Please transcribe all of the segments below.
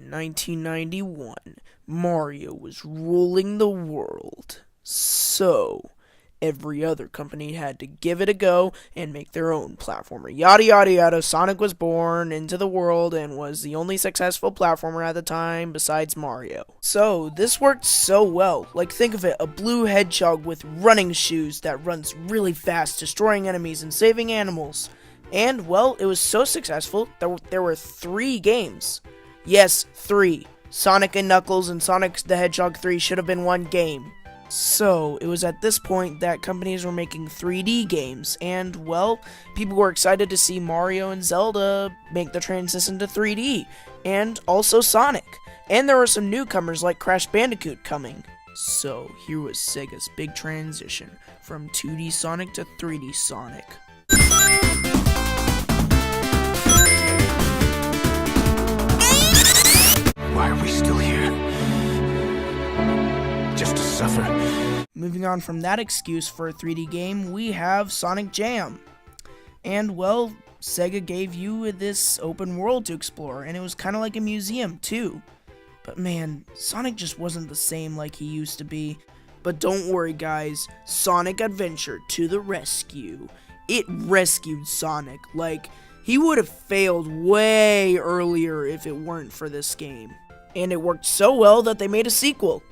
In 1991, Mario was ruling the world. So, every other company had to give it a go and make their own platformer. Yada yada yada. Sonic was born into the world and was the only successful platformer at the time besides Mario. So, this worked so well. Like, think of it, a blue hedgehog with running shoes that runs really fast, destroying enemies and saving animals. And, well, it was so successful that there were 3 games. Yes, 3. Sonic and Knuckles and Sonic the Hedgehog 3 should have been one game. So, it was at this point that companies were making 3D games, and, well, people were excited to see Mario and Zelda make the transition to 3D, and also Sonic. And there were some newcomers like Crash Bandicoot coming. So, here was Sega's big transition from 2D Sonic to 3D Sonic. Why are we still here? Just to suffer. Moving on from that excuse for a 3D game, we have Sonic Jam. And, well, Sega gave you this open world to explore, and it was kind of like a museum, too. But man, Sonic just wasn't the same like he used to be. But don't worry, guys, Sonic Adventure to the rescue. It rescued Sonic. Like, he would have failed way earlier if it weren't for this game. And it worked so well that they made a sequel.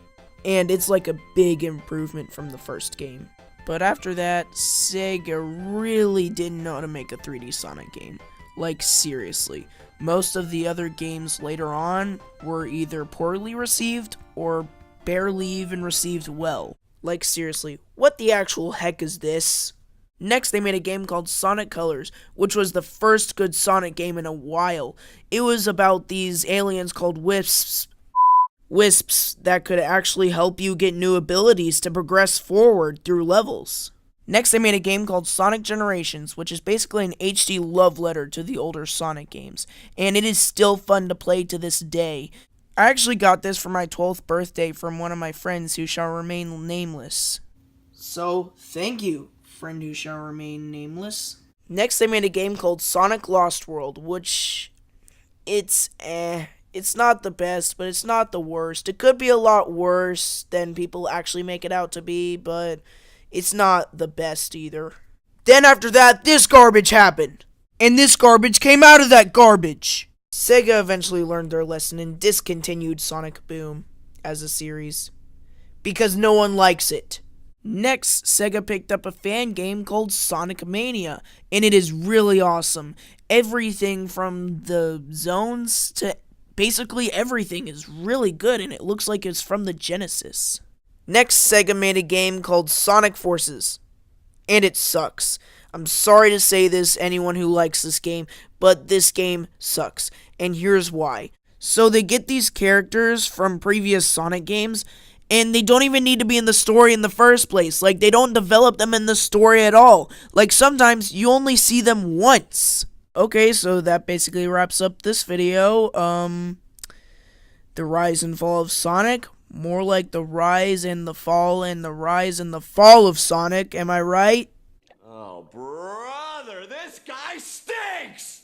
And it's like a big improvement from the first game. But after that, Sega really didn't know how to make a 3D Sonic game. Like, seriously. Most of the other games later on were either poorly received or barely even received well. Like, seriously, what the actual heck is this? Next, they made a game called Sonic Colors, which was the first good Sonic game in a while. It was about these aliens called Wisps that could actually help you get new abilities to progress forward through levels. Next, they made a game called Sonic Generations, which is basically an HD love letter to the older Sonic games, and it is still fun to play to this day. I actually got this for my 12th birthday from one of my friends who shall remain nameless. So, thank you, friend who shall remain nameless. Next, they made a game called Sonic Lost World, which, it's not the best, but it's not the worst. It could be a lot worse than people actually make it out to be, but it's not the best either. Then after that, this garbage happened. And this garbage came out of that garbage. Sega eventually learned their lesson and discontinued Sonic Boom as a series, because no one likes it. Next, Sega picked up a fan game called Sonic Mania, and it is really awesome. Everything from the zones to basically everything is really good, and it looks like it's from the Genesis. Next, Sega made a game called Sonic Forces, and it sucks. I'm sorry to say this, anyone who likes this game, but this game sucks, and here's why. So they get these characters from previous Sonic games, and they don't even need to be in the story in the first place. Like, they don't develop them in the story at all. Like, sometimes you only see them once. Okay, so that basically wraps up this video. The rise and fall of Sonic. More like the rise and the fall and the rise and the fall of Sonic. Am I right? Oh, brother, this guy stinks!